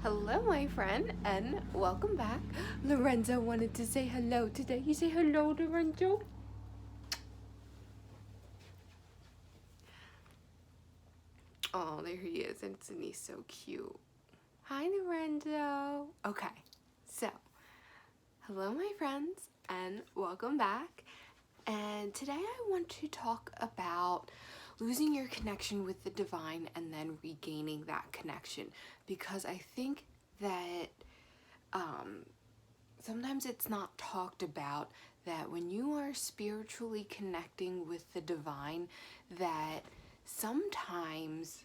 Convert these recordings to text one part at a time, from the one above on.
Hello, my friend, and welcome back. Lorenzo wanted to say hello today. You say hello, Lorenzo? Oh, there he is. Isn't he so cute? Hi, Lorenzo. Okay, so hello, my friends, and welcome back. And today I want to talk about losing your connection with the divine and then regaining that connection, because I think that sometimes it's not talked about that when you are spiritually connecting with the divine, that sometimes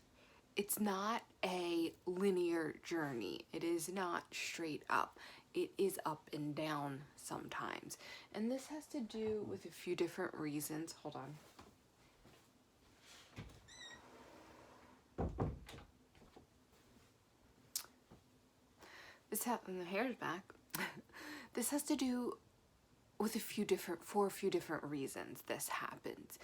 it's not a linear journey. It is not straight up. It is up and down sometimes. And this has to do with a few different reasons. Hold on. The hair's back. This has to do with for a few different reasons this happens.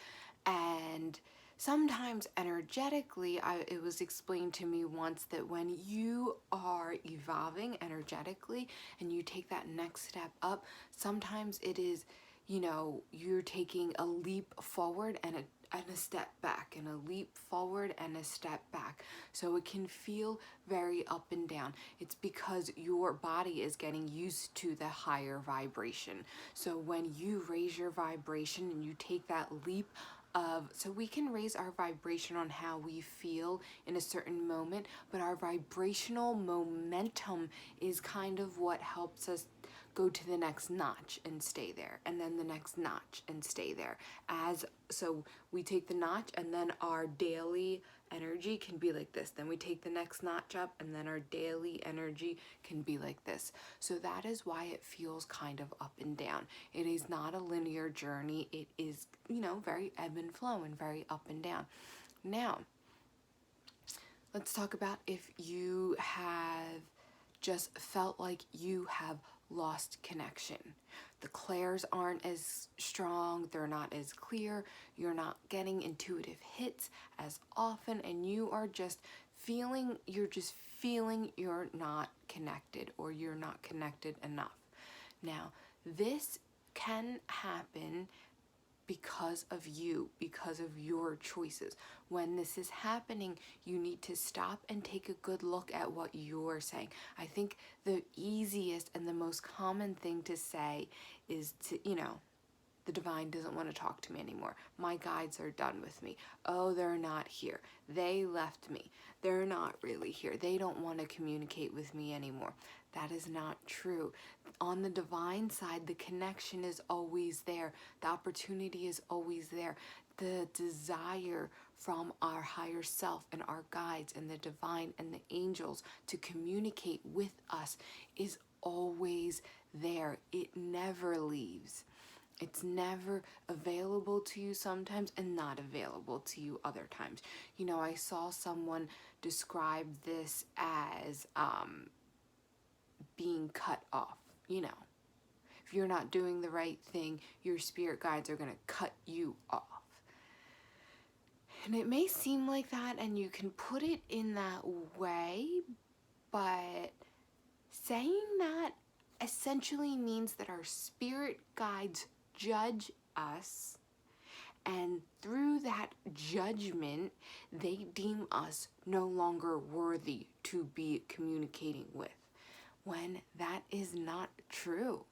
And sometimes energetically, it was explained to me once that when you are evolving energetically and you take that next step up, sometimes it is, you're taking a leap forward and a step back, and a leap forward and a step back. So it can feel very up and down. It's because your body is getting used to the higher vibration. So when you raise your vibration and you take that leap so we can raise our vibration on how we feel in a certain moment, but our vibrational momentum is kind of what helps us go to the next notch and stay there, and then the next notch and stay there. So we take the notch, and then our daily energy can be like this. Then we take the next notch up, and then our daily energy can be like this. So that is why it feels kind of up and down. It is not a linear journey. It is, very ebb and flow and very up and down. Now, let's talk about if you have just felt like you have lost connection. The clairs aren't as strong, they're not as clear, you're not getting intuitive hits as often, and you're just feeling you're not connected, or you're not connected enough. Now, this can happen because of you, because of your choices. When this is happening, you need to stop and take a good look at what you're saying. I think the easiest and the most common thing to say is to, the divine doesn't want to talk to me anymore. My guides are done with me. Oh, they're not here. They left me. They're not really here. They don't want to communicate with me anymore. That is not true. On the divine side, the connection is always there. The opportunity is always there. The desire from our higher self and our guides and the divine and the angels to communicate with us is always there. It never leaves. It's never available to you sometimes and not available to you other times. I saw someone describe this as being cut off. If you're not doing the right thing, your spirit guides are going to cut you off. And it may seem like that, and you can put it in that way, but saying that essentially means that our spirit guides judge us, and through that judgment, they deem us no longer worthy to be communicating with, when that is not true.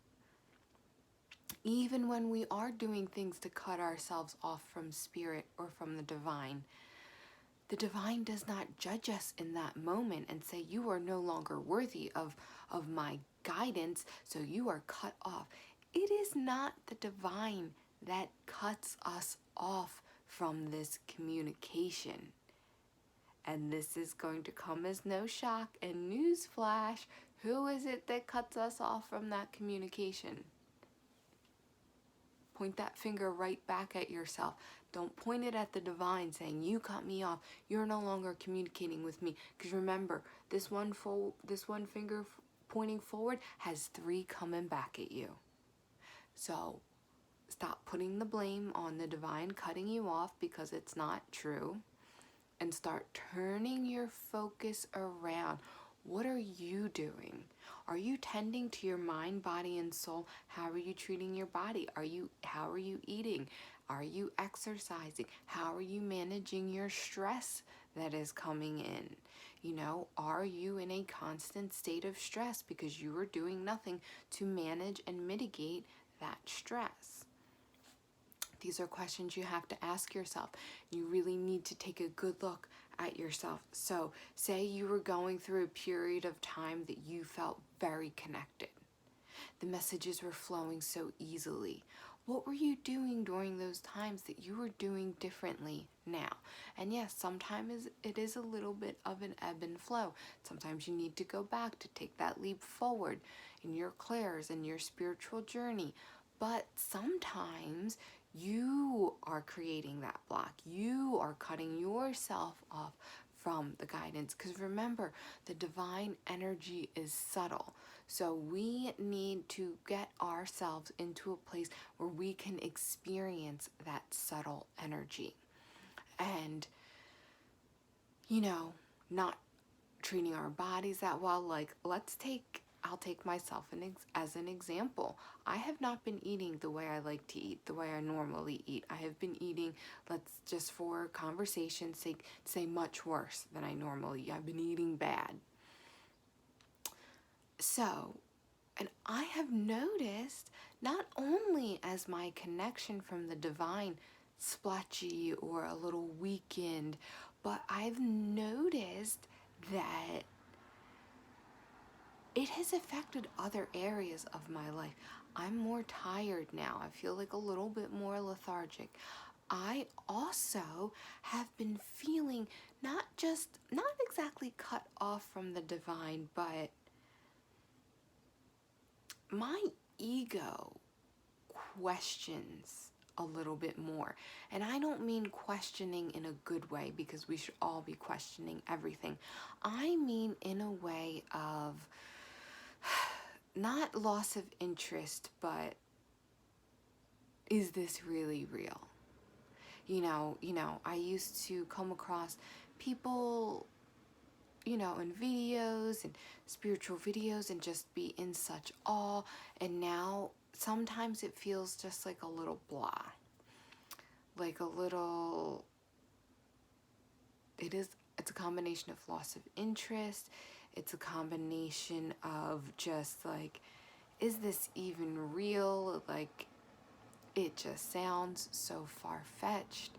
Even when we are doing things to cut ourselves off from spirit or from the divine does not judge us in that moment and say, you are no longer worthy of my guidance, so you are cut off. It is not the divine that cuts us off from this communication. And this is going to come as no shock and newsflash. Who is it that cuts us off from that communication? Point that finger right back at yourself. Don't point it at the divine saying, you cut me off. You're no longer communicating with me. Because remember, this one finger pointing forward has 3 coming back at you. So stop putting the blame on the divine cutting you off, because it's not true. And start turning your focus around. What are you doing? Are you tending to your mind, body, and soul? How are you treating your body? How are you eating? Are you exercising? How are you managing your stress that is coming in? Are you in a constant state of stress because you are doing nothing to manage and mitigate that stress? These are questions you have to ask yourself. You really need to take a good look at yourself. So, say you were going through a period of time that you felt very connected. The messages were flowing so easily. What were you doing during those times that you were doing differently now? And yes, sometimes it is a little bit of an ebb and flow. Sometimes you need to go back to take that leap forward in your clairs and your spiritual journey. But sometimes you are creating that block. You are cutting yourself off from the guidance. Because remember, the divine energy is subtle. So we need to get ourselves into a place where we can experience that subtle energy. And, not treating our bodies that well. Like, I'll take myself as an example. I have not been eating the way I like to eat, the way I normally eat. I have been eating, let's just for conversation's sake, say much worse than I normally eat. I've been eating bad. So, and I have noticed, not only as my connection from the divine splotchy or a little weakened, but I've noticed that it has affected other areas of my life. I'm more tired now. I feel like a little bit more lethargic. I also have been feeling not exactly cut off from the divine, but my ego questions a little bit more. And I don't mean questioning in a good way, because we should all be questioning everything. I mean in a way of not loss of interest, but is this really real? I used to come across people, in videos and spiritual videos and just be in such awe. And now sometimes it feels just like a little blah. Like a little, it's a combination of loss of interest. It's a combination of just like, is this even real? Like, it just sounds so far-fetched.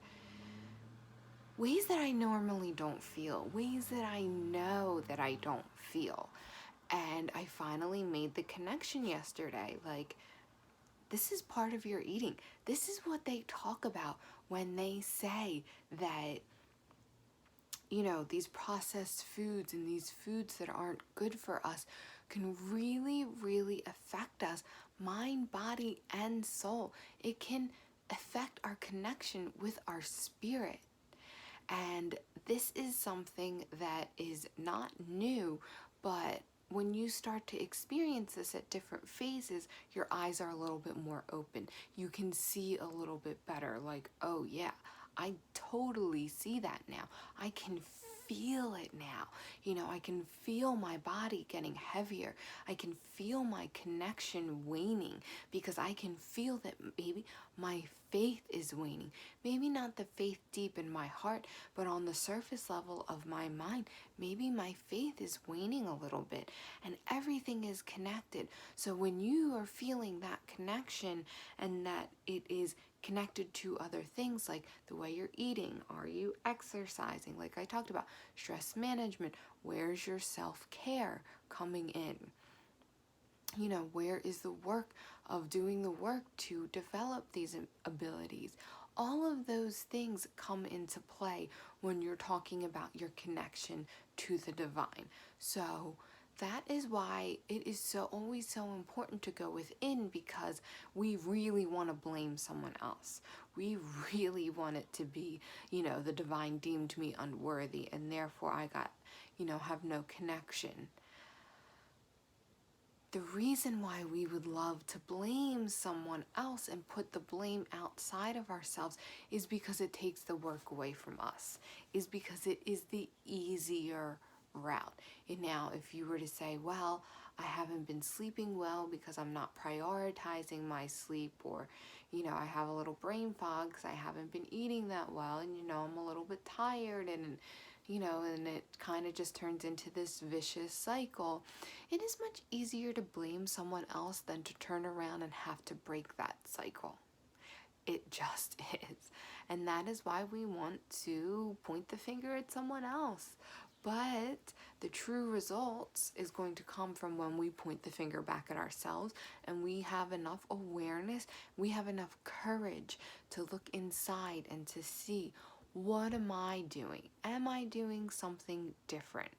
Ways that I normally don't feel, ways that I know that I don't feel. And I finally made the connection yesterday. Like, this is part of your eating. This is what they talk about when they say that, these processed foods and these foods that aren't good for us can really, really affect us, mind, body, and soul. It can affect our connection with our spirit. And this is something that is not new, but when you start to experience this at different phases, your eyes are a little bit more open. You can see a little bit better, like, oh yeah, I totally see that now. I can feel it now. I can feel my body getting heavier. I can feel my connection waning, because I can feel that maybe my faith is waning. Maybe not the faith deep in my heart, but on the surface level of my mind, maybe my faith is waning a little bit, and everything is connected. So when you are feeling that connection, and that it is connected to other things like the way you're eating, are you exercising, like I talked about, stress management, where's your self-care coming in? Where is the work of doing the work to develop these abilities? All of those things come into play when you're talking about your connection to the divine. So that is why it is always so important to go within, because we really want to blame someone else. We really want it to be, the divine deemed me unworthy, and therefore I got, have no connection. The reason why we would love to blame someone else and put the blame outside of ourselves is because it takes the work away from us, is because it is the easier route. And now, if you were to say, well, I haven't been sleeping well because I'm not prioritizing my sleep, or, I have a little brain fog because I haven't been eating that well, and, I'm a little bit tired, and, and it kind of just turns into this vicious cycle. It is much easier to blame someone else than to turn around and have to break that cycle. It just is. And that is why we want to point the finger at someone else. But the true results is going to come from when we point the finger back at ourselves, and we have enough awareness, we have enough courage to look inside and to see, what am I doing? Am I doing something different?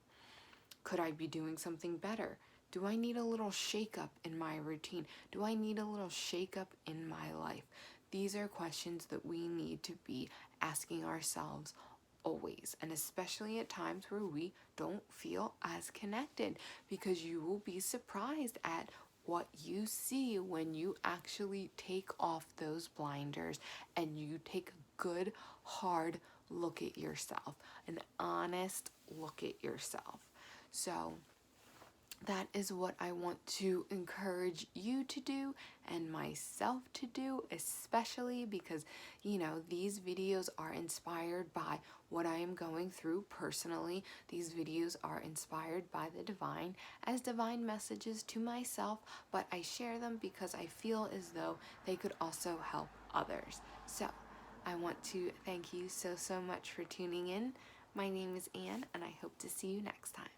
Could I be doing something better? Do I need a little shake-up in my routine? Do I need a little shake-up in my life? These are questions that we need to be asking ourselves always, and especially at times where we don't feel as connected, because you will be surprised at what you see when you actually take off those blinders and you take a good, hard look at yourself, an honest look at yourself. So that is what I want to encourage you to do, and myself to do, especially because, these videos are inspired by what I am going through personally. These videos are inspired by the divine as divine messages to myself, but I share them because I feel as though they could also help others. So I want to thank you so much for tuning in. My name is Anne, and I hope to see you next time.